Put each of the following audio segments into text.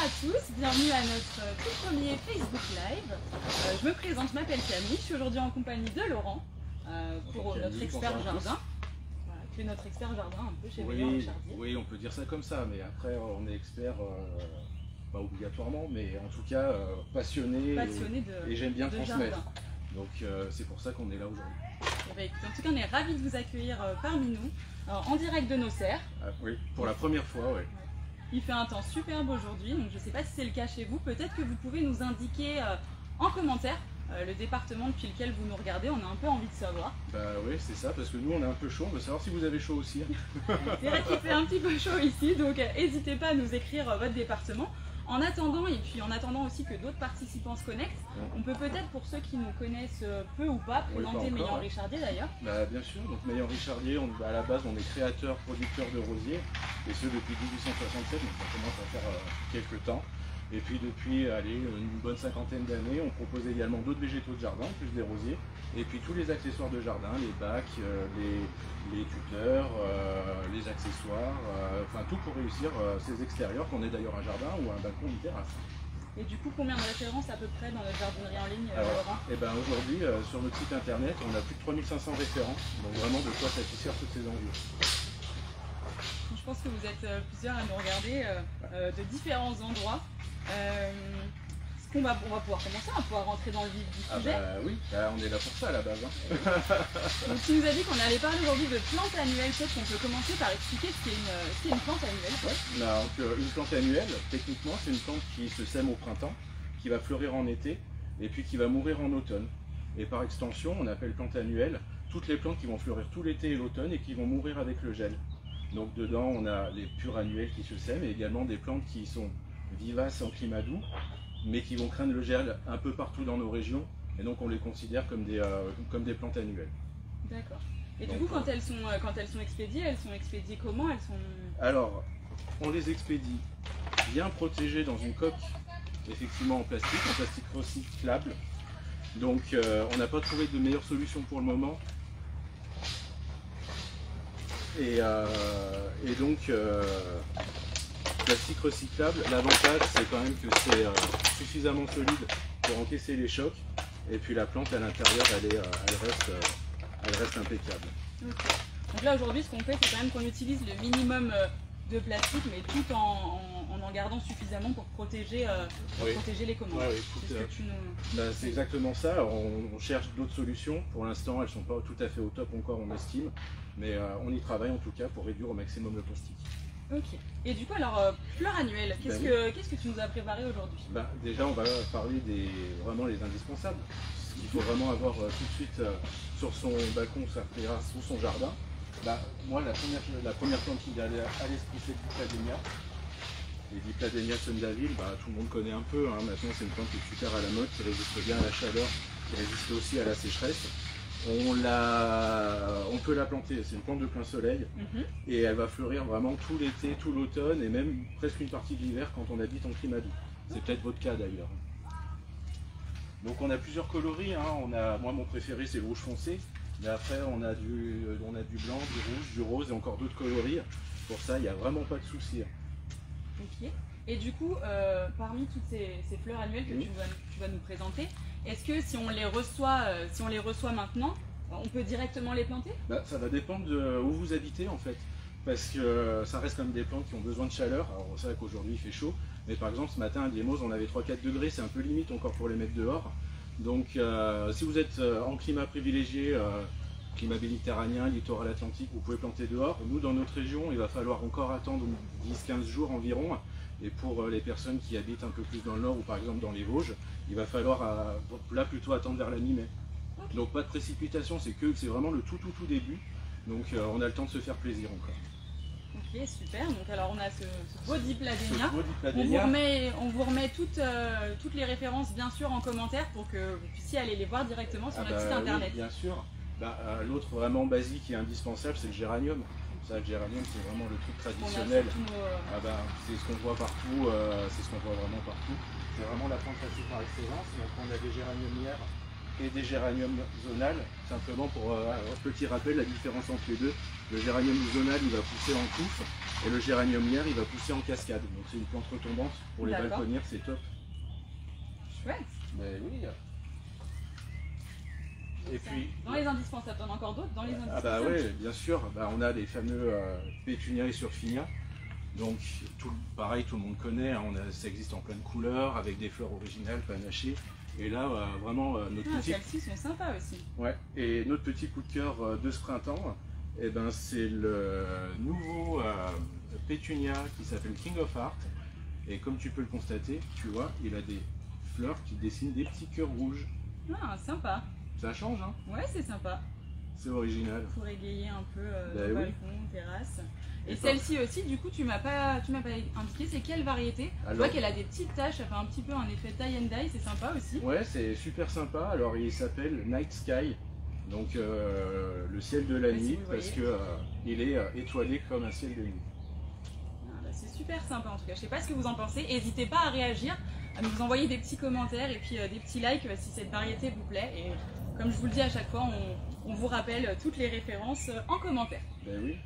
à tous, bienvenue à notre tout premier Facebook Live. Je me présente, je m'appelle Camille, je suis aujourd'hui en compagnie de Laurent pour Camille, notre expert jardin. Voilà, tu es notre expert jardin un peu chez Meilleur Richardier. Oui, on peut dire ça comme ça, mais après on est expert, pas obligatoirement, mais en tout cas passionné et j'aime bien transmettre. Jardin. Donc c'est pour ça qu'on est là aujourd'hui. Eh bien, écoute, en tout cas, on est ravis de vous accueillir parmi nous, en direct de nos serres. Ah, oui, pour la première fois, oui. Il fait un temps superbe aujourd'hui, donc je ne sais pas si c'est le cas chez vous. Peut-être que vous pouvez nous indiquer en commentaire le département depuis lequel vous nous regardez. On a un peu envie de savoir. Bah oui, c'est ça, parce que nous on est un peu chaud. On veut savoir si vous avez chaud aussi. C'est vrai qu'il fait un petit peu chaud ici, donc n'hésitez pas à nous écrire votre département. En attendant, et puis en attendant aussi que d'autres participants se connectent, on peut peut-être, pour ceux qui nous connaissent peu ou pas, présenter Meilleur Richardier d'ailleurs. Bah, bien sûr, donc Meilleur Richardier, à la base on est créateur, producteur de rosiers, et ce depuis 1867, donc ça commence à faire quelques temps. Et puis depuis une bonne cinquantaine d'années, on propose également d'autres végétaux de jardin, plus des rosiers, et puis tous les accessoires de jardin, les bacs, les tuteurs, les accessoires, enfin tout pour réussir ces extérieurs, qu'on ait d'ailleurs un jardin ou un balcon, une terrasse. Et du coup, combien de références à peu près dans notre jardinerie en ligne, Laurent? Aujourd'hui, sur notre site internet, on a plus de 3500 références, donc vraiment de quoi satisfaire toutes ces envies. Je pense que vous êtes plusieurs à nous regarder de différents endroits. On va pouvoir commencer, on va pouvoir rentrer dans le vif du sujet. Oui, on est là pour ça à la base. Donc tu nous as dit qu'on allait parler aujourd'hui de plantes annuelles. Peut-être qu'on peut commencer par expliquer ce qu'est une plante annuelle. Donc, une plante annuelle, techniquement, c'est une plante qui se sème au printemps, qui va fleurir en été, et puis qui va mourir en automne. Et par extension, on appelle plante annuelle toutes les plantes qui vont fleurir tout l'été et l'automne et qui vont mourir avec le gel. Donc dedans, on a les pures annuelles qui se sèment, et également des plantes qui sont vivaces en climat doux, mais qui vont craindre le gel un peu partout dans nos régions, et donc on les considère comme des plantes annuelles. D'accord. Et donc, du coup, quand elles sont expédiées comment? Alors, on les expédie bien protégées dans une coque, effectivement en plastique recyclable. Donc on n'a pas trouvé de meilleure solution pour le moment. Et donc, plastique recyclable, l'avantage c'est quand même que c'est suffisamment solide pour encaisser les chocs, et puis la plante à l'intérieur elle reste impeccable. Okay. Donc là aujourd'hui ce qu'on fait c'est quand même qu'on utilise le minimum de plastique, mais tout en gardant suffisamment pour protéger, les commandes. C'est exactement ça. Alors, on cherche d'autres solutions. Pour l'instant elles ne sont pas tout à fait au top encore, on estime, mais on y travaille en tout cas pour réduire au maximum le plastique. Ok. Et du coup, alors, fleurs annuelles, qu'est-ce que tu nous as préparé aujourd'hui? Déjà, on va parler vraiment les indispensables. Ce qu'il faut vraiment avoir tout de suite sur son balcon, sa terrasse ou son jardin. Moi, la première plante qui vient à l'esprit, c'est le Dipladénia. Les Dipladénia Sundaville, tout le monde connaît un peu. Maintenant, c'est une plante qui est super à la mode, qui résiste bien à la chaleur, qui résiste aussi à la sécheresse. On peut la planter, c'est une plante de plein soleil, et elle va fleurir vraiment tout l'été, tout l'automne, et même presque une partie de l'hiver quand on habite en climat doux. C'est peut-être votre cas d'ailleurs. Donc on a plusieurs coloris, moi mon préféré c'est le rouge foncé, mais après on a du blanc, du rouge, du rose et encore d'autres coloris. Pour ça il n'y a vraiment pas de souci. Ok. Et du coup, parmi toutes ces fleurs annuelles que tu vas nous présenter, est-ce que si on les reçoit maintenant, on peut directement les planter? Ça va dépendre de où vous habitez en fait, parce que ça reste comme des plantes qui ont besoin de chaleur. Alors c'est vrai qu'aujourd'hui il fait chaud, mais par exemple ce matin à Diemos on avait 3-4 degrés, c'est un peu limite encore pour les mettre dehors. Donc si vous êtes en climat privilégié, climat méditerranéen, littoral atlantique, vous pouvez planter dehors. Nous dans notre région il va falloir encore attendre 10-15 jours environ. Et pour les personnes qui habitent un peu plus dans le nord ou par exemple dans les Vosges, il va falloir là plutôt attendre vers la mi-mai. Okay. Donc pas de précipitation, c'est vraiment le tout début. Donc on a le temps de se faire plaisir encore. Ok, super. Donc alors on a ce beau Dipladénia. On vous remet toutes les références bien sûr en commentaire pour que vous puissiez aller les voir directement sur notre site internet. Oui, bien sûr. L'autre vraiment basique et indispensable, c'est le géranium. Ça, le géranium, c'est vraiment le truc traditionnel. C'est ce qu'on voit partout, c'est ce qu'on voit vraiment partout. C'est vraiment la plante classique par excellence. Donc on a des géraniums hier et des géraniums zonales. Simplement pour un petit rappel, la différence entre les deux, le géranium zonal il va pousser en touffe et le géranium lierre il va pousser en cascade. Donc c'est une plante retombante pour les balconnières, c'est top. Chouette. Ben oui. Et puis, dans les indispensables, t'en as encore d'autres dans les indispensables? Ah bah ouais, bien sûr, bah, on a les fameux Pétunia et Surfinia. Donc pareil, tout le monde connaît, hein, ça existe en plein de couleurs, avec des fleurs originales, panachées. Et là, vraiment, notre petit... Celles-ci sont sympas aussi. Ouais, et notre petit coup de cœur de ce printemps, eh ben, c'est le nouveau Pétunia qui s'appelle King of Heart. Et comme tu peux le constater, tu vois, il a des fleurs qui dessinent des petits cœurs rouges. Ah, sympa. Ça change, hein? Ouais, c'est sympa. C'est original. Pour égayer un peu le balcon, terrasse. Et celle-ci aussi, du coup, tu m'as pas indiqué, c'est quelle variété? Alors, je vois qu'elle a des petites taches, ça fait un petit peu un effet tie and dye, c'est sympa aussi. Ouais, c'est super sympa. Alors, il s'appelle Night Sky, donc le ciel de la nuit, parce que il est étoilé comme un ciel de nuit. Ah, bah, c'est super sympa en tout cas. Je sais pas ce que vous en pensez. N'hésitez pas à réagir, à nous envoyer des petits commentaires et puis des petits likes si cette variété vous plaît. Et comme je vous le dis à chaque fois, on vous rappelle toutes les références en commentaire. Ben oui.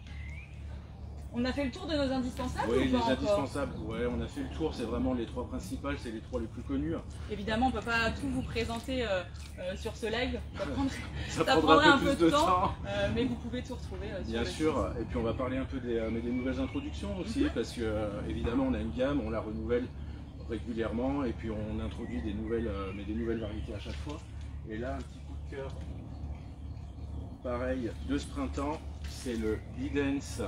On a fait le tour de nos indispensables? Oui, ou pas les indispensables, ouais, on a fait le tour, c'est vraiment les trois principales, c'est les trois les plus connus. Évidemment, on ne peut pas tout vous présenter sur ce live, ça prendrait un peu de temps. Mais vous pouvez tout retrouver bien sûr, et puis on va parler un peu des nouvelles introductions aussi, parce que évidemment on a une gamme, on la renouvelle régulièrement, et puis on introduit des nouvelles variétés à chaque fois. Et là, un petit coup de cœur, pareil, de ce printemps, c'est le Bidens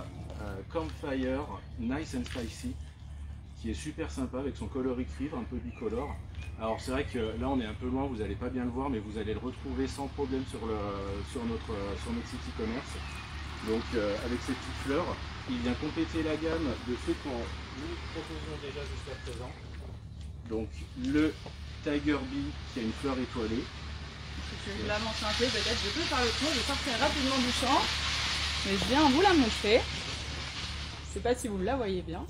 Campfire Nice and Spicy, qui est super sympa avec son coloris cuivre un peu bicolore. Alors c'est vrai que là on est un peu loin, vous n'allez pas bien le voir, mais vous allez le retrouver sans problème sur notre site e-commerce. Donc avec ces petites fleurs, il vient compléter la gamme de ceux qu'on nous proposons déjà jusqu'à présent. Donc le Tiger Bee qui a une fleur étoilée. Si tu la montres un peu, peut-être je peux faire le tour, je sortirai rapidement du champ, mais je viens vous la montrer. Je ne sais pas si vous la voyez bien.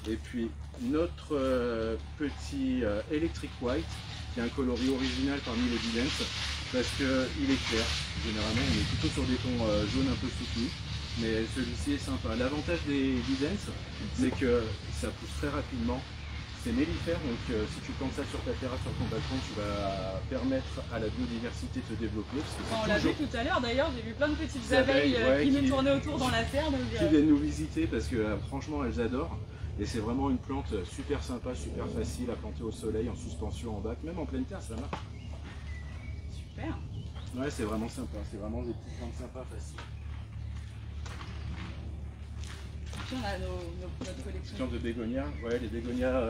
Et puis notre petit Electric White, qui a un coloris original parmi les Bidens, parce qu'il est clair. Généralement on est plutôt sur des tons jaunes un peu soutenus, mais celui-ci est sympa. L'avantage des Bidens, c'est que ça pousse très rapidement. C'est mellifère, donc si tu plantes ça sur ta terrasse, sur ton balcon, tu vas permettre à la biodiversité de se développer. On l'a vu tout à l'heure d'ailleurs, j'ai vu plein de petites abeilles qui nous tournaient autour dans la terre. Donc, qui viennent nous visiter parce que franchement elles adorent. Et c'est vraiment une plante super sympa, super facile à planter au soleil, en suspension, en bac, même en pleine terre ça marche. Super. Ouais, c'est vraiment sympa, c'est vraiment des petites plantes sympas, faciles. Puis on a notre collection de bégonias, ouais, les bégonias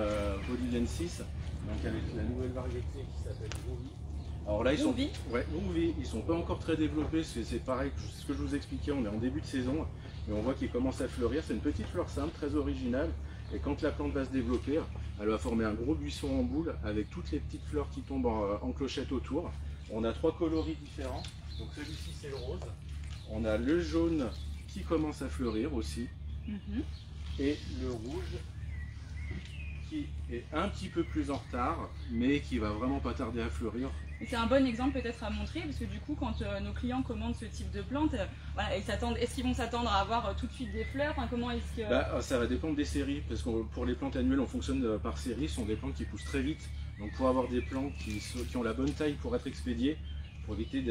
boliviensis, donc avec la nouvelle variété qui s'appelle Groovy. Alors là ils sont, ils sont pas encore très développés, c'est pareil que ce que je vous expliquais, on est en début de saison, mais on voit qu'ils commencent à fleurir. C'est une petite fleur simple, très originale, et quand la plante va se développer, elle va former un gros buisson en boule avec toutes les petites fleurs qui tombent en clochette autour. On a trois coloris différents, donc celui-ci c'est le rose, on a le jaune qui commence à fleurir aussi. Et le rouge qui est un petit peu plus en retard, mais qui va vraiment pas tarder à fleurir. C'est un bon exemple peut-être à montrer, parce que du coup quand nos clients commandent ce type de plante, voilà, est-ce qu'ils vont s'attendre à avoir tout de suite des fleurs? Enfin, comment est-ce que... ça va dépendre des séries, parce que pour les plantes annuelles on fonctionne par série, ce sont des plantes qui poussent très vite. Donc pour avoir des plantes qui ont la bonne taille pour être expédiées, pour éviter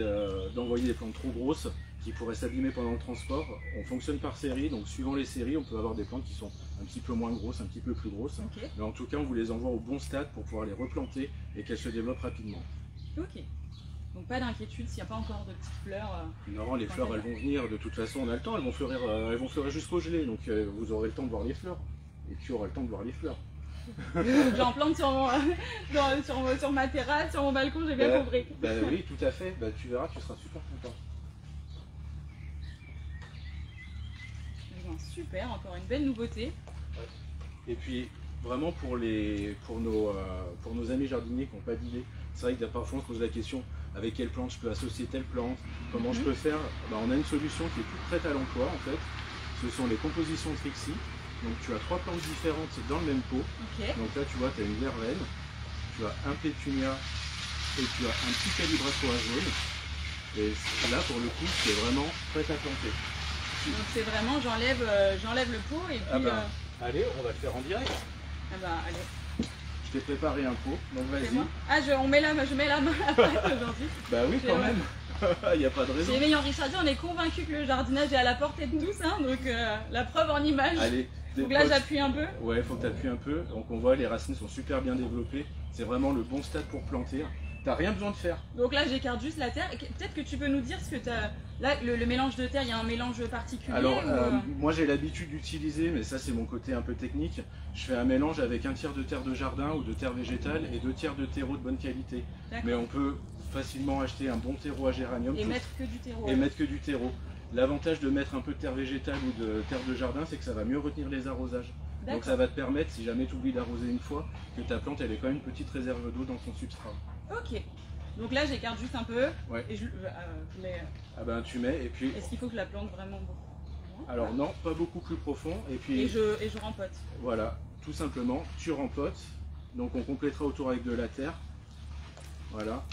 d'envoyer des plantes trop grosses qui pourraient s'abîmer pendant le transport, on fonctionne par série, donc suivant les séries on peut avoir des plantes qui sont un petit peu moins grosses, un petit peu plus grosses, mais en tout cas on vous les envoie au bon stade pour pouvoir les replanter et qu'elles se développent rapidement. Ok, donc pas d'inquiétude s'il n'y a pas encore de petites fleurs. Non, les fleurs elles vont venir, de toute façon on a le temps, elles vont fleurir jusqu'au gelé, donc vous aurez le temps de voir les fleurs, et tu auras le temps de voir les fleurs. J'en plante sur ma terrasse, sur mon balcon, j'ai bien compris. Oui, tout à fait, tu verras, tu seras super content. Super, encore une belle nouveauté. Et puis vraiment pour nos amis jardiniers qui n'ont pas d'idée, c'est vrai que parfois on se pose la question avec quelle plante je peux associer telle plante, comment je peux faire. On a une solution qui est toute prête à l'emploi en fait. Ce sont les compositions Trixie. Donc tu as trois plantes différentes dans le même pot. Donc là tu vois, tu as une verveine, tu as un pétunia et tu as un petit calibratoire jaune. Et là, pour le coup, c'est vraiment prêt à planter. Donc c'est vraiment, j'enlève le pot et puis... Ah bah, allez, on va le faire en direct. Ah bah, allez. Je t'ai préparé un pot, donc vas-y. Ah, je mets la main à la pâte aujourd'hui. Bah oui, quand même. Il n'y a pas de raison. Chez Meillon Richardier, on est convaincu que le jardinage est à la portée de tous, hein, donc la preuve en image. Allez. Donc là, j'appuie un peu. Ouais, il faut que tu appuies un peu. Donc on voit, les racines sont super bien développées. C'est vraiment le bon stade pour planter. T'as rien besoin de faire. Donc là, j'écarte juste la terre. Peut-être que tu peux nous dire ce que tu as. Là, le mélange de terre, il y a un mélange particulier. Alors, moi j'ai l'habitude d'utiliser, mais ça c'est mon côté un peu technique. Je fais un mélange avec 1 tiers de terre de jardin ou de terre végétale et 2 tiers de terreau de bonne qualité. Mais on peut facilement acheter un bon terreau à géranium. Et mettre que du terreau. Et mettre que du terreau. L'avantage de mettre un peu de terre végétale ou de terre de jardin, c'est que ça va mieux retenir les arrosages. Donc ça va te permettre, si jamais tu oublies d'arroser une fois, que ta plante elle ait quand même une petite réserve d'eau dans son substrat. Ok. Donc là j'écarte juste un peu. Ouais. Et je mets... Ah ben tu mets et puis... Est-ce qu'il faut que je la plante vraiment beaucoup? Alors non, pas beaucoup plus profond. Et puis... Et je rempote. Voilà, tout simplement, tu rempotes. Donc on complétera autour avec de la terre. Voilà.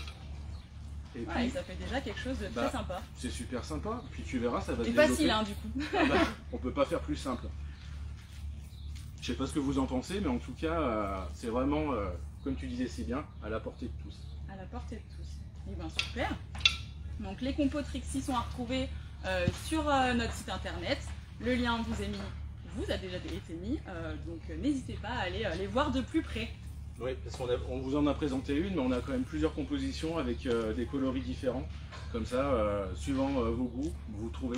Et puis, et ça fait déjà quelque chose de très sympa. C'est super sympa. Puis tu verras, ça va se développer. C'est facile hein, du coup. Ah bah, on peut pas faire plus simple. Je sais pas ce que vous en pensez, mais en tout cas, c'est vraiment, comme tu disais si bien, à la portée de tous. À la portée de tous. Et bien super. Donc les compos Trixie sont à retrouver sur notre site internet. Le lien vous a déjà été mis, donc n'hésitez pas à aller les voir de plus près. Oui, parce qu'on vous en a présenté une, mais on a quand même plusieurs compositions avec des coloris différents. Comme ça, suivant vos goûts, vous trouvez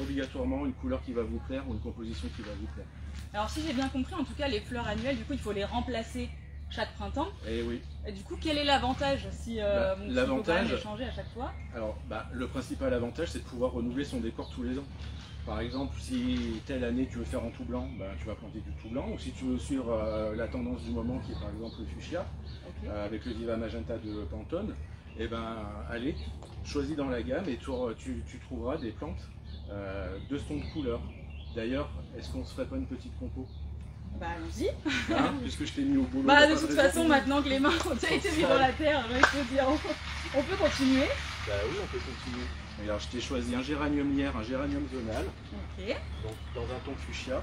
obligatoirement une couleur qui va vous plaire ou une composition qui va vous plaire. Alors si j'ai bien compris, en tout cas les fleurs annuelles, du coup il faut les remplacer chaque printemps. Et oui. Et du coup, quel est l'avantage si l'avantage, faut changer à chaque fois? Alors, le principal avantage, c'est de pouvoir renouveler son décor tous les ans. Par exemple, si telle année tu veux faire en tout blanc, tu vas planter du tout blanc. Ou si tu veux suivre la tendance du moment, qui est par exemple le fuchsia, avec le Viva Magenta de Pantone, et allez, choisis dans la gamme et tu trouveras des plantes de ce ton de couleur. D'ailleurs, est-ce qu'on se ferait pas une petite compo? Bah allons-y. Hein, puisque je t'ai mis au boulot. De toute façon, maintenant que les mains ont déjà été mises dans la terre, il faut dire, on peut continuer. Bah oui, on peut continuer. Alors je t'ai choisi un géranium lierre, un géranium zonal. Ok. Donc dans un ton fuchsia.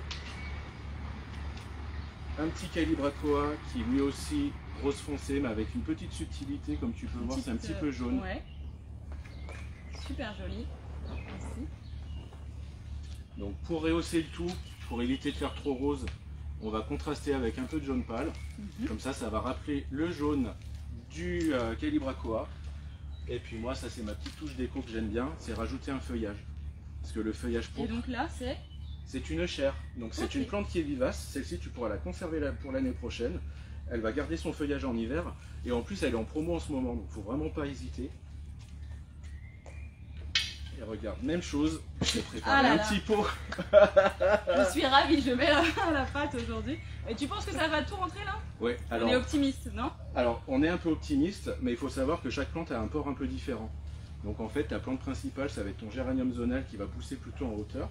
Un petit calibrachoa qui lui aussi rose foncé, mais avec une petite subtilité, comme tu peux voir, c'est un petit peu jaune. Ouais. Super joli. Merci. Donc pour rehausser le tout, pour éviter de faire trop rose, on va contraster avec un peu de jaune pâle. Comme ça, ça va rappeler le jaune du calibrachoa. Et puis moi, ça c'est ma petite touche déco que j'aime bien, c'est rajouter un feuillage. Parce que le feuillage pourpre... Et donc là, c'est... C'est une chaire. Donc c'est une plante qui est vivace. Celle-ci, tu pourras la conserver pour l'année prochaine. Elle va garder son feuillage en hiver. Et en plus, elle est en promo en ce moment. Donc il ne faut vraiment pas hésiter. Et regarde, même chose. Je t'ai préparé un petit pot. Je suis ravie, je mets la pâte aujourd'hui. Et tu penses que ça va tout rentrer là? Oui. On est optimiste, non? Alors, on est un peu optimiste, mais il faut savoir que chaque plante a un port un peu différent. Donc en fait, ta plante principale, ça va être ton géranium zonal qui va pousser plutôt en hauteur.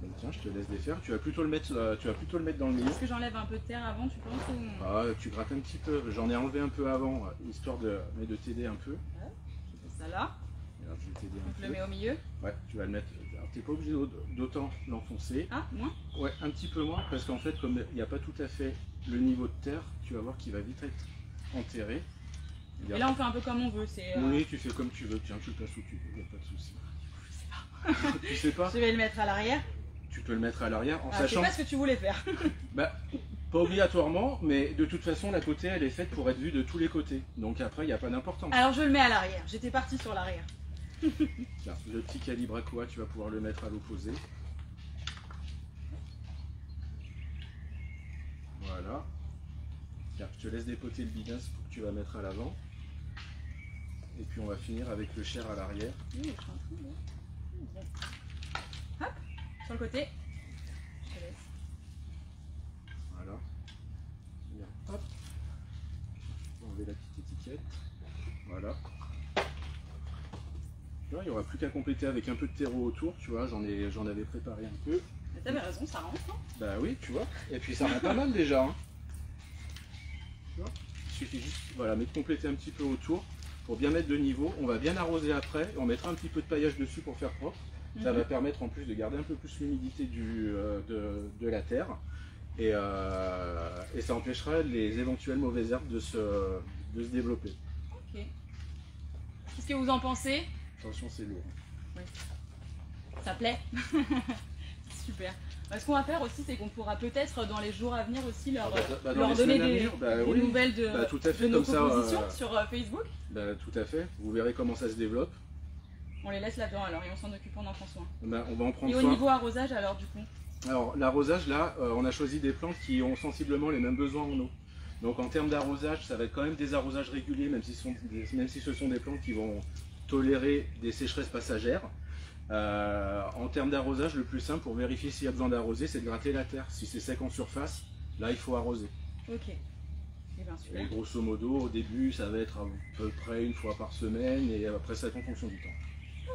Donc tiens, je te laisse défaire. Tu vas plutôt le mettre dans le milieu. Est-ce que j'enlève un peu de terre avant, tu penses ou... Ah, tu grattes un petit peu. J'en ai enlevé un peu avant, histoire de t'aider un peu. Ouais. Je mets ça là. Alors, je vais t'aider un peu. Je le mets au milieu. Ouais, tu vas le mettre. Alors, t'es pas obligé d'autant l'enfoncer. Ah, moins? Ouais, un petit peu moins, parce qu'en fait, comme il n'y a pas tout à fait le niveau de terre, tu vas voir qu'il va vite être enterré. Et là, on fait un peu comme on veut. Oui, tu fais comme tu veux. Tiens, tu le places où tu veux, il n'y a pas de souci. Je sais pas. Tu sais pas? Je vais le mettre à l'arrière. Tu peux le mettre à l'arrière en sachant... Je sais pas ce que tu voulais faire. Pas obligatoirement, mais de toute façon, la potée, elle est faite pour être vue de tous les côtés. Donc après, il n'y a pas d'importance. Alors, je le mets à l'arrière. J'étais partie sur l'arrière. Tiens, le petit calibrachoa, tu vas pouvoir le mettre à l'opposé. Voilà. Tiens, je te laisse dépoter le bidon pour que tu vas mettre à l'avant. Et puis on va finir avec le chair à l'arrière. Hop, sur le côté. Je te laisse. Voilà. Bien. Hop. On va enlever la petite étiquette. Voilà. Tu vois, il n'y aura plus qu'à compléter avec un peu de terreau autour, tu vois, j'en avais préparé un peu. Mais t'avais raison, ça rentre. Hein. Bah oui, tu vois. Et puis ça rend pas mal déjà. Hein. Tu vois, il suffit juste, voilà, mais de compléter un petit peu autour. pour bien mettre de niveau. On va bien arroser après, on mettra un petit peu de paillage dessus pour faire propre. Ça va permettre en plus de garder un peu plus l'humidité de la terre. Et ça empêchera les éventuelles mauvaises herbes de se développer. Ok. Qu'est-ce que vous en pensez? Attention, c'est lourd. Oui. Ça plaît? Super. Ce qu'on va faire aussi, c'est qu'on pourra peut-être dans les jours à venir aussi leur donner des nouvelles de nos compositions sur Facebook. Tout à fait. Vous verrez comment ça se développe. On les laisse là-dedans alors et on s'en occupe, on en prend soin. On va en prendre soin. Et au niveau arrosage alors du coup? Alors l'arrosage là, on a choisi des plantes qui ont sensiblement les mêmes besoins en eau. Donc en termes d'arrosage, ça va être quand même des arrosages réguliers, même si ce sont des plantes qui vont tolérer des sécheresses passagères. En termes d'arrosage, le plus simple pour vérifier s'il y a besoin d'arroser, c'est de gratter la terre. Si c'est sec en surface, là il faut arroser. Ok. Super. Et grosso modo, au début, ça va être à peu près une fois par semaine et après ça en fonction du temps.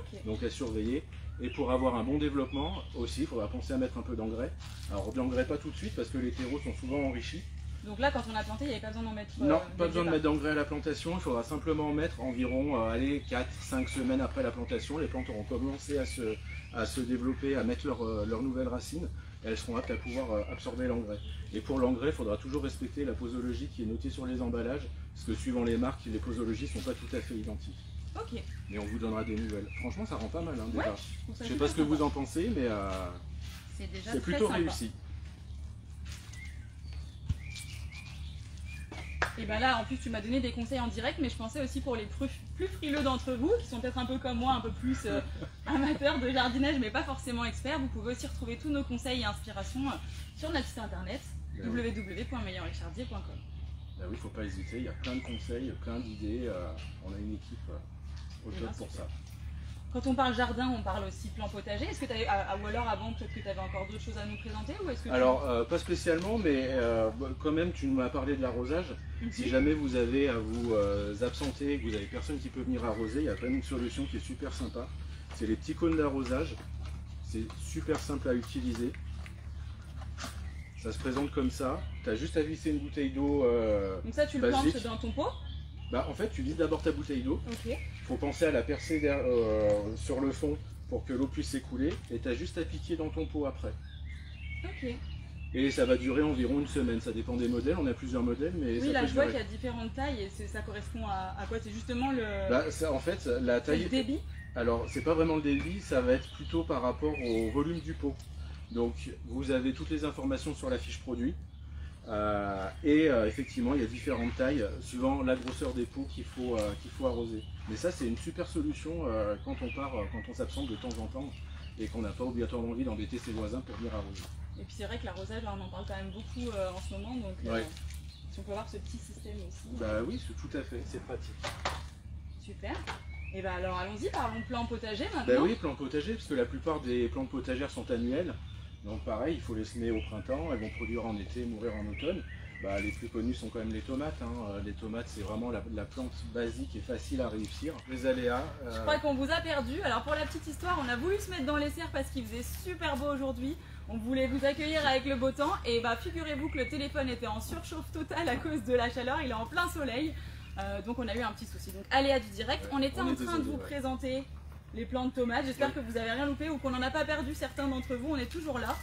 Okay. Donc à surveiller. Et pour avoir un bon développement aussi, il faudra penser à mettre un peu d'engrais. Alors d'engrais pas tout de suite parce que les terreaux sont souvent enrichis. Donc là, quand on a planté, il n'y avait pas besoin d'en mettre. Non, pas besoin de mettre d'engrais à la plantation. Il faudra simplement en mettre environ 4-5 semaines après la plantation. Les plantes auront commencé à se développer, à mettre leurs nouvelles racines. Et elles seront aptes à pouvoir absorber l'engrais. Et pour l'engrais, il faudra toujours respecter la posologie qui est notée sur les emballages. Parce que suivant les marques, les posologies ne sont pas tout à fait identiques. Ok. Mais on vous donnera des nouvelles. Franchement, ça rend pas mal déjà. Ouais, je sais pas ce que vous en pensez, mais c'est plutôt réussi. Et ben là, en plus, tu m'as donné des conseils en direct, mais je pensais aussi pour les plus frileux d'entre vous, qui sont peut-être un peu comme moi, un peu plus amateurs de jardinage, mais pas forcément experts. Vous pouvez aussi retrouver tous nos conseils et inspirations sur notre site internet www.meilleurrichardier.com. Ben oui, il ne faut pas hésiter, il y a plein de conseils, plein d'idées. On a une équipe au top pour ça. Quand on parle jardin, on parle aussi plan potager. Est-ce que tu ou alors avant, peut-être que tu avais encore d'autres choses à nous présenter ou est-ce que Alors, pas spécialement, mais quand même, tu m'as parlé de l'arrosage. Si jamais vous avez à vous absenter, que vous avez personne qui peut venir arroser, il y a quand même une solution qui est super sympa. C'est les petits cônes d'arrosage. C'est super simple à utiliser. Ça se présente comme ça. Tu as juste à visser une bouteille d'eau. Donc ça, tu le plantes dans ton pot? En fait, tu vises d'abord ta bouteille d'eau. Ok. Il faut penser à la percer sur le fond pour que l'eau puisse s'écouler. Et tu as juste à piquer dans ton pot après. Ok. Et ça va durer environ une semaine. Ça dépend des modèles. On a plusieurs modèles. Mais oui, là, je vois qu'il y a différentes tailles. Et ça correspond à quoi? C'est justement le... en fait, la taille... le débit? Alors, c'est pas vraiment le débit. Ça va être plutôt par rapport au volume du pot. Donc, vous avez toutes les informations sur la fiche produit. Effectivement, il y a différentes tailles suivant la grosseur des pots qu'il faut arroser. Mais ça, c'est une super solution quand on s'absente de temps en temps et qu'on n'a pas obligatoirement envie d'embêter ses voisins pour venir arroser. Et puis c'est vrai que l'arrosage, là, on en parle quand même beaucoup en ce moment, donc si on peut avoir ce petit système aussi. Oui, tout à fait, c'est pratique. Super. Et alors allons-y, parlons plan potager maintenant. Oui, plan potager, parce que la plupart des plantes potagères sont annuelles. Donc pareil, il faut les semer au printemps, elles vont produire en été, mourir en automne. Les plus connues sont quand même les tomates. Les tomates, c'est vraiment la plante basique et facile à réussir. Les aléas... Je crois qu'on vous a perdu. Alors pour la petite histoire, on a voulu se mettre dans les serres parce qu'il faisait super beau aujourd'hui. On voulait vous accueillir avec le beau temps. Et figurez-vous que le téléphone était en surchauffe totale à cause de la chaleur. Il est en plein soleil. Donc on a eu un petit souci. Donc aléa du direct. On était en train de vous présenter les plants de tomates. J'espère que vous n'avez rien loupé ou qu'on n'en a pas perdu certains d'entre vous. On est toujours là.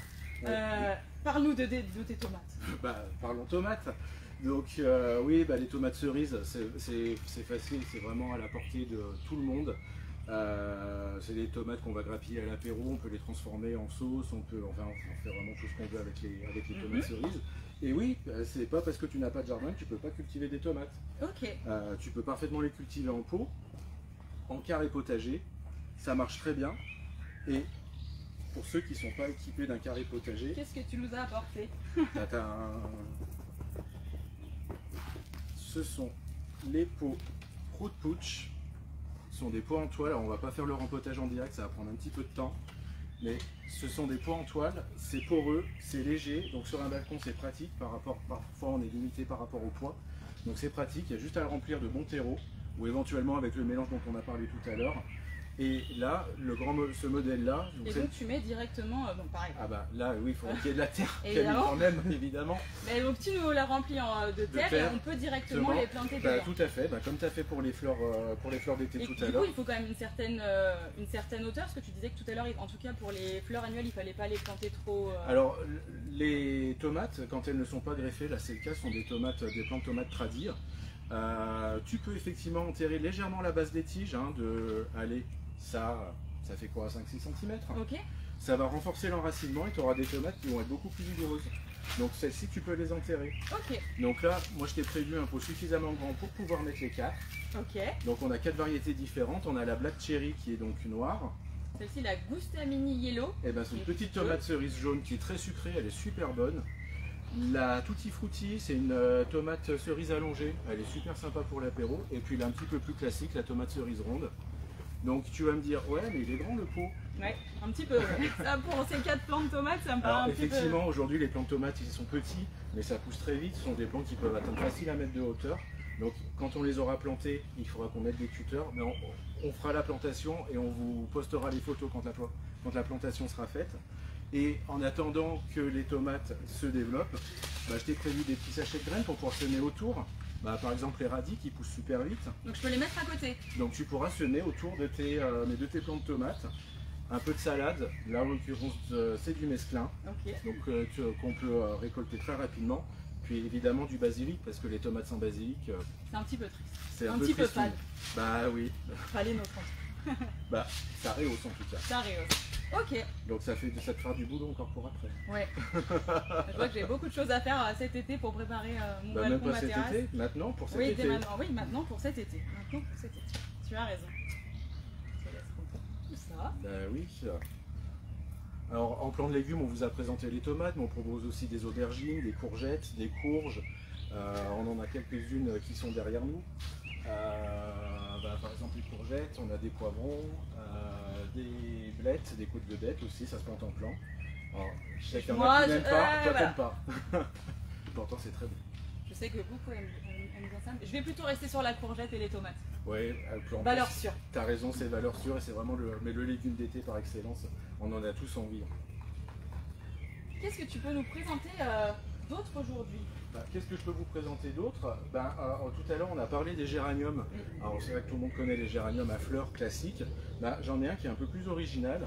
Parle-nous de tes tomates. Parlons tomates. Donc les tomates cerises, c'est facile, c'est vraiment à la portée de tout le monde. C'est des tomates qu'on va grappiller à l'apéro, on peut les transformer en sauce, on fait vraiment tout ce qu'on veut avec les tomates cerises. Et oui, c'est pas parce que tu n'as pas de jardin que tu peux pas cultiver des tomates. Ok. Tu peux parfaitement les cultiver en pot, en carré potager, ça marche très bien. Et pour ceux qui ne sont pas équipés d'un carré potager, qu'est-ce que tu nous as apporté? Ce sont les pots Fruit Pooch. Ce sont des pots en toile. Alors on va pas faire le rempotage en direct, ça va prendre un petit peu de temps. Mais ce sont des pots en toile, c'est poreux, c'est léger. Donc sur un balcon c'est pratique, parfois on est limité par rapport au poids. Donc c'est pratique, il y a juste à le remplir de bons terreaux, ou éventuellement avec le mélange dont on a parlé tout à l'heure. Et là, ce modèle-là... Et donc tu mets directement, bon pareil. Ah bah là, oui, il faut qu'il y ait de la terre quand même, évidemment. Mais donc tu nous la remplis de terre et on peut directement les planter dedans. Tout à fait, comme tu as fait pour les fleurs d'été tout à l'heure. Du coup, il faut quand même une certaine hauteur, parce que tu disais que tout à l'heure, en tout cas pour les fleurs annuelles, il fallait pas les planter trop... Alors, les tomates, quand elles ne sont pas greffées, là c'est le cas, sont des plantes tomates tradies. Tu peux effectivement enterrer légèrement la base des tiges, allez, ça fait quoi, 5-6 cm. Ok. Ça va renforcer l'enracinement et tu auras des tomates qui vont être beaucoup plus vigoureuses. Donc celles-ci, tu peux les enterrer. Ok. Donc là, moi je t'ai prévu un pot suffisamment grand pour pouvoir mettre les 4. Ok. Donc on a 4 variétés différentes. On a la Black Cherry qui est donc noire. Celle-ci, la Gustamini Yellow. Et ben c'est une petite tomate cerise jaune qui est très sucrée, elle est super bonne. La Tutti Frutti, c'est une tomate cerise allongée, elle est super sympa pour l'apéro. Et puis là, un petit peu plus classique, la tomate cerise ronde. Donc tu vas me dire, ouais, mais il est grand le pot. Ouais, un petit peu. Ça, pour ces 4 plants de tomates, ça me paraît un petit peu... Effectivement, aujourd'hui, les plants de tomates, ils sont petits, mais ça pousse très vite. Ce sont des plants qui peuvent atteindre facile 1 mètre de hauteur. Donc quand on les aura plantés, il faudra qu'on mette des tuteurs. Mais on fera la plantation et on vous postera les photos quand la plantation sera faite. Et en attendant que les tomates se développent, je t'ai prévu des petits sachets de graines pour pouvoir semer autour. Par exemple les radis qui poussent super vite. Donc je peux les mettre à côté. Donc tu pourras semer autour de tes plants de tomates. Un peu de salade, là en l'occurrence c'est du mesclun, donc qu'on peut récolter très rapidement. Puis évidemment du basilic, parce que les tomates sans basilic... c'est un petit peu triste. C'est un petit peu fade. Bah oui. Fallait notre temps. Ça rehausse en tout cas. Ça rehausse. Ok. Donc ça te fera du boulot encore pour après. Ouais. Je vois que j'ai beaucoup de choses à faire cet été pour préparer mon balcon, même pas ma cet terrasse. été, maintenant pour cet été. Oui, maintenant pour cet été. Tu as raison. Je te laisse tout ça. Oui. Alors en plan de légumes, on vous a présenté les tomates, mais on propose aussi des aubergines, des courgettes, des courges. On en a quelques-unes qui sont derrière nous. Par exemple les courgettes, on a des poivrons, des blettes, des côtes de bête aussi, ça se plante en plan. Alors, je sais qu'il y en a qui n'aiment pas, toi t'aimes pas. Pourtant c'est très bon. Je sais que beaucoup aiment bien ça. Je vais plutôt rester sur la courgette et les tomates. Oui, valeur sûre. Tu as raison, c'est valeur sûre et c'est vraiment le légume d'été par excellence. On en a tous envie. Qu'est-ce que tu peux nous présenter d'autre aujourd'hui? Qu'est-ce que je peux vous présenter d'autre? Tout à l'heure on a parlé des géraniums. Alors c'est vrai que tout le monde connaît les géraniums à fleurs classiques. J'en ai un qui est un peu plus original.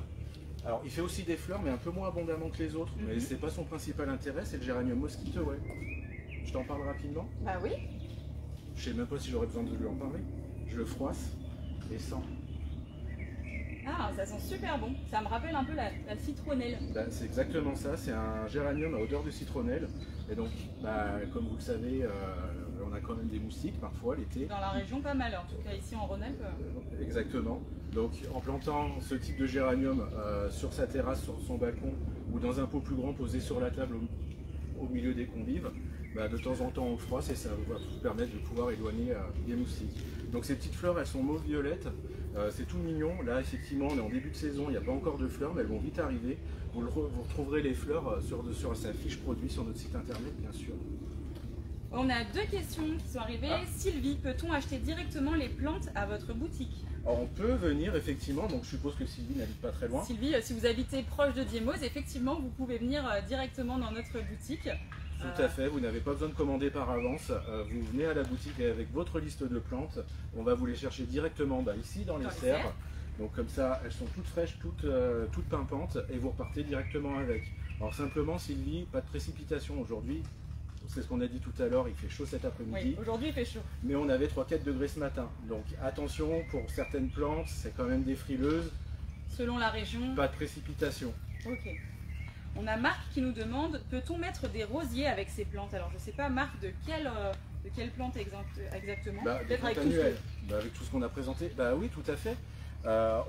Alors il fait aussi des fleurs mais un peu moins abondamment que les autres. Mais c'est pas son principal intérêt, c'est le géranium Mosquito. Ouais. Je t'en parle rapidement? Bah oui. Je sais même pas si j'aurais besoin de lui en parler. Je le froisse et sens. Ah, ça sent super bon. Ça me rappelle un peu la citronnelle. C'est exactement ça. C'est un géranium à odeur de citronnelle. Et donc, comme vous le savez, on a quand même des moustiques parfois l'été. Dans la région, pas mal. En tout cas, ici en Rhône-Alpes. Exactement. Donc, en plantant ce type de géranium sur sa terrasse, sur son balcon, ou dans un pot plus grand posé sur la table au milieu des convives, de temps en temps on le froisse et ça va vous permettre de pouvoir éloigner les moustiques. Donc ces petites fleurs, elles sont mauve-violette, c'est tout mignon. Là effectivement on est en début de saison, il n'y a pas encore de fleurs mais elles vont vite arriver. Vous retrouverez les fleurs sur sa fiche produit sur notre site internet bien sûr. On a 2 questions qui sont arrivées. Sylvie, peut-on acheter directement les plantes à votre boutique? Alors on peut venir effectivement, donc je suppose que Sylvie n'habite pas très loin. Sylvie, si vous habitez proche de Diemose, effectivement vous pouvez venir directement dans notre boutique. Tout à fait, vous n'avez pas besoin de commander par avance, vous venez à la boutique et avec votre liste de plantes, on va vous les chercher directement ici dans les serres. Donc comme ça, elles sont toutes fraîches, toutes pimpantes et vous repartez directement avec. Alors simplement Sylvie, pas de précipitation aujourd'hui, c'est ce qu'on a dit tout à l'heure, il fait chaud cet après-midi. Oui, aujourd'hui il fait chaud. Mais on avait 3-4 degrés ce matin, donc attention, pour certaines plantes, c'est quand même des frileuses. Selon la région. Pas de précipitation. Ok. On a Marc qui nous demande, peut-on mettre des rosiers avec ces plantes? Alors je ne sais pas Marc de quelle plante exactement. Peut-être avec avec tout ce qu'on a présenté. Oui, tout à fait.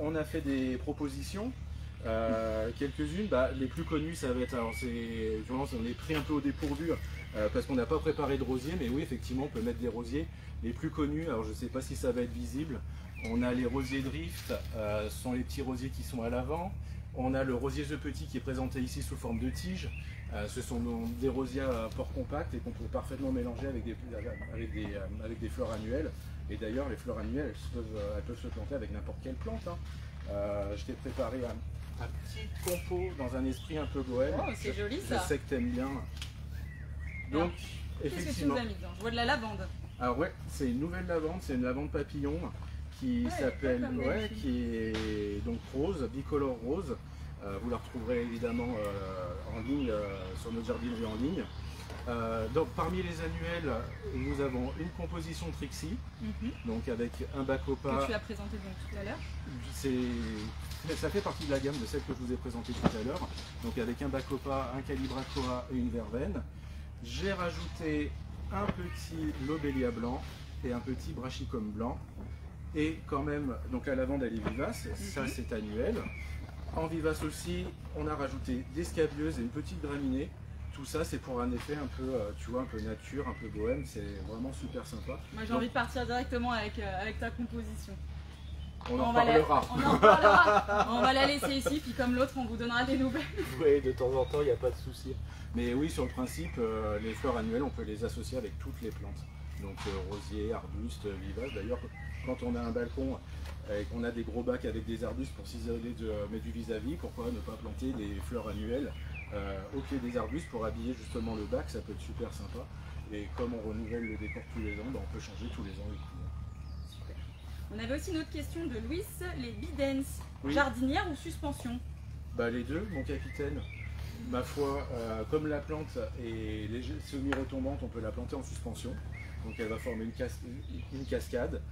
On a fait des propositions, quelques-unes. Les plus connues, ça va être, alors on est pris un peu au dépourvu parce qu'on n'a pas préparé de rosiers, mais oui, effectivement, on peut mettre des rosiers. Les plus connus, alors je ne sais pas si ça va être visible, on a les rosiers Drift, ce sont les petits rosiers qui sont à l'avant. On a le rosier The Petit qui est présenté ici sous forme de tige. Ce sont des rosiers à port compact et qu'on peut parfaitement mélanger avec des fleurs annuelles. Et d'ailleurs, les fleurs annuelles, elles peuvent se planter avec n'importe quelle plante. Je t'ai préparé un petit compo dans un esprit un peu bohème. Oh, c'est joli ça. Je sais que t'aimes bien. Donc, qu'est-ce que tu nous effectivement. as mis dedans? Je vois de la lavande. Alors ouais, c'est une nouvelle lavande, c'est une lavande papillon qui s'appelle, qui est donc rose, bicolore rose. Vous la retrouverez évidemment en ligne sur notre jardinerie en ligne. Donc parmi les annuels, nous avons une composition Trixie, donc avec un bacopa. Que tu as présenté donc tout à l'heure. Ça fait partie de la gamme de celle que je vous ai présentée tout à l'heure. Donc avec un bacopa, un calibrachoa et une verveine. J'ai rajouté un petit lobelia blanc et un petit brachicum blanc. Et quand même, donc la lavande elle est vivace, ça c'est annuel. En vivace aussi, on a rajouté des scabieuses et une petite graminée. Tout ça c'est pour un effet un peu, tu vois, un peu nature, un peu bohème, c'est vraiment super sympa. Moi j'ai envie de partir directement avec ta composition. On en parlera. On en parlera. On va la laisser ici, puis comme l'autre, on vous donnera des nouvelles. Oui, de temps en temps, il n'y a pas de souci. Mais oui, sur le principe, les fleurs annuelles, on peut les associer avec toutes les plantes. Donc rosiers, arbustes, vivaces. D'ailleurs, quand on a un balcon et qu'on a des gros bacs avec des arbustes pour s'isoler du vis-à-vis, pourquoi ne pas planter des fleurs annuelles au pied des arbustes pour habiller justement le bac, ça peut être super sympa. Et comme on renouvelle le décor tous les ans, on peut changer tous les ans les couleurs. Super. On avait aussi une autre question de Louis, les bidens, Oui. Jardinière ou suspension? Bah, les deux, mon capitaine. Ma foi, comme la plante est semi-retombante, on peut la planter en suspension. Donc elle va former une cascade.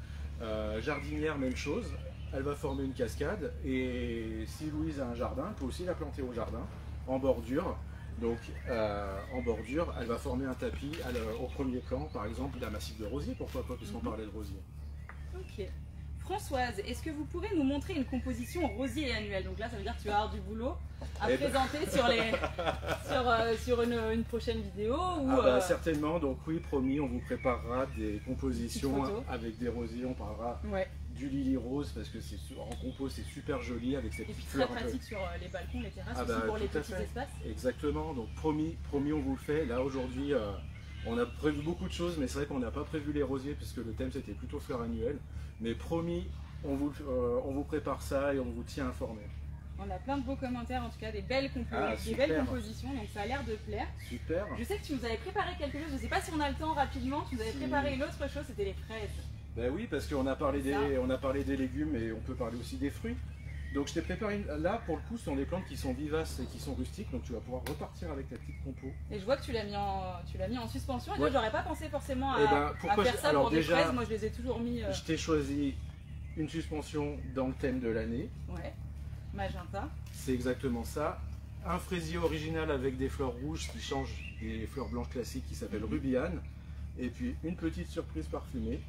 Jardinière, même chose. Elle va former une cascade. Et si Louise a un jardin, elle peut aussi la planter au jardin, en bordure. Donc en bordure, elle va former un tapis au premier plan, par exemple, d'un massif de rosier. Pourquoi pas, puisqu'on parlait de rosier. Ok. Françoise, est-ce que vous pourrez nous montrer une composition rosier et annuelle? Donc là, ça veut dire que tu vas avoir du boulot à présenter sur une prochaine vidéo ou certainement, donc oui, promis, on vous préparera des compositions avec des rosiers, on parlera du lily rose parce que en compo c'est super joli avec ces petites fleurs. Et puis très pratique sur les balcons, les terrasses, aussi pour les petits espaces. Exactement, donc promis, on vous le fait. Là aujourd'hui, on a prévu beaucoup de choses, mais c'est vrai qu'on n'a pas prévu les rosiers puisque le thème c'était plutôt fleurs annuelles. Mais promis, on vous prépare ça et on vous tient informé. On a plein de beaux commentaires, en tout cas des belles compositions, donc ça a l'air de plaire. Super. Je sais que tu nous avais préparé quelque chose, je ne sais pas si on a le temps rapidement, tu nous avais préparé une autre chose, c'était les fraises. Ben oui, parce qu'on a parlé des légumes et on peut parler aussi des fruits. Donc je t'ai préparé, là pour le coup ce sont des plantes qui sont vivaces et qui sont rustiques, donc tu vas pouvoir repartir avec ta petite compo. Et je vois que tu l'as mis en suspension, et moi j'aurais pas pensé forcément à faire ça pour des fraises, moi je les ai toujours mis... Je t'ai choisi une suspension dans le thème de l'année. Ouais, magenta. C'est exactement ça. Un fraisier original avec des fleurs rouges qui changent des fleurs blanches classiques qui s'appelle Rubiane. Et puis une petite surprise parfumée.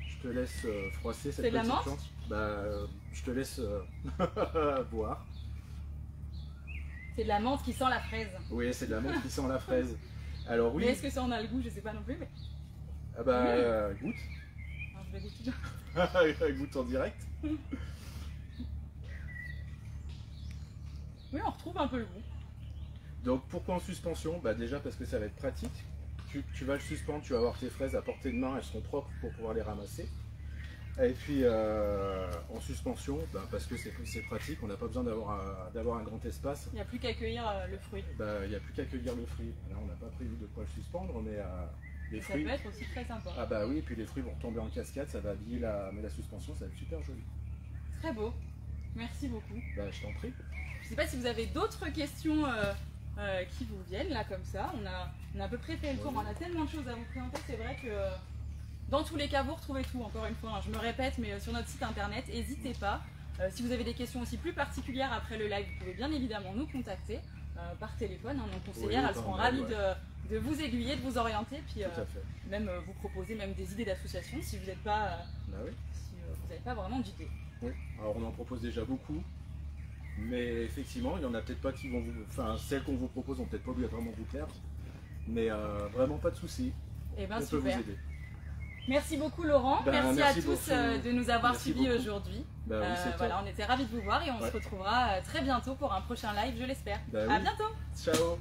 Je te laisse froisser cette petite plante. Je te laisse boire. C'est de la menthe qui sent la fraise. Oui, c'est de la menthe qui sent la fraise. Alors oui. Mais est-ce que ça en a le goût? Je sais pas non plus. Mais... goûte. Alors, je vais goûter. Goûte en direct. Oui, on retrouve un peu le goût. Donc pourquoi en suspension? Déjà parce que ça va être pratique. Tu vas le suspendre, tu vas avoir tes fraises à portée de main, elles seront propres pour pouvoir les ramasser. Et puis en suspension, parce que c'est pratique, on n'a pas besoin d'avoir un grand espace. Il n'y a plus qu'à cueillir le fruit. Il n'y a plus qu'à cueillir le fruit. Là, on n'a pas prévu de quoi le suspendre, mais les fruits... Ça peut être aussi très sympa. Ah bah oui, et puis les fruits vont tomber en cascade, ça va habiller mais la suspension, ça va être super joli. Très beau. Merci beaucoup. Je t'en prie. Je ne sais pas si vous avez d'autres questions qui vous viennent là comme ça. On a à peu près fait le tour. On a tellement de choses à vous présenter. C'est vrai que dans tous les cas, vous retrouvez tout. Encore une fois, je me répète, mais sur notre site internet, n'hésitez pas. Si vous avez des questions aussi plus particulières après le live, vous pouvez bien évidemment nous contacter par téléphone. Nos conseillères, elles seront ravies de vous aiguiller, de vous orienter, puis même vous proposer même des idées d'association si vous n'êtes pas, si vous n'avez pas vraiment d'idées. Oui. Alors on en propose déjà beaucoup. Mais effectivement, il n'y en a peut-être pas qui vont vous... Enfin, celles qu'on vous propose vont peut-être pas obligatoirement vous plaire. Mais vraiment pas de soucis. On peut vous aider. Merci beaucoup Laurent. Merci à tous de nous avoir suivis aujourd'hui. On était ravis de vous voir et on se retrouvera très bientôt pour un prochain live, je l'espère. À bientôt. Ciao.